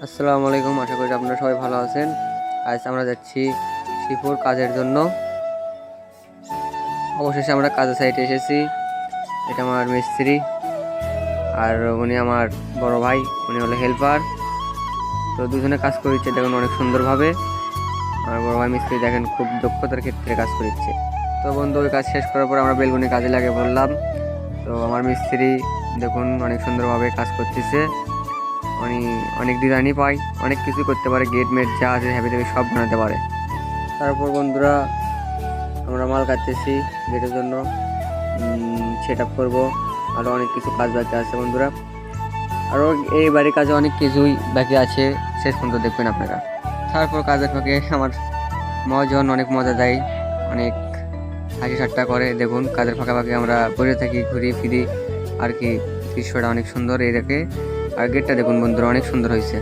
আসসালামু আলাইকুম, আশা করি আপনারা সবাই ভালো আছেন। আজ আমরা যাচ্ছি শ্রীপুর কাজের জন্য। অবশেষে আমরা কাজের সাইটে এসেছি। এটা আমার মিস্ত্রি, আর উনি আমার বড় ভাই, উনি হলো হেল্পার। তো দুজনে কাজ করছে, দেখুন অনেক সুন্দরভাবে। আমার বড় ভাই মিস্ত্রি দেখেন খুব দক্ষতার ক্ষেত্রে কাজ করছে। তো বন্ধু, ওই কাজ শেষ করার পর আমরা বেলগুনি কাজে লাগে বললাম। তো আমার মিস্ত্রি দেখুন অনেক সুন্দরভাবে কাজ করতেছে। উনি অনেক ডিজাইনই পায়, অনেক কিছু করতে পারে, গেট মেট যা আছে হ্যাপি ট্যাপি সব বানাতে পারে। তারপর বন্ধুরা আমরা মাল কাটতেছি গেটের জন্য, সেট আপ করবো। আরও অনেক কিছু কাজ বাকি আছে বন্ধুরা, আরও এই বাড়ির কাজে অনেক কিছুই বাকি আছে, শেষ পর্যন্ত দেখবেন আপনারা। তারপর কাজের ফাঁকে আমার মহাজন অনেক মজা দেয়, অনেক হাসি ঠাট্টা করে। দেখুন কাজের ফাঁকে ফাঁকে আমরা বসে থাকি, ঘুরি ফিরি আর কি। দৃশ্যটা অনেক সুন্দর এই দেখে। আর গেটটা দেখুন বন্ধুরা অনেক সুন্দর হয়েছে।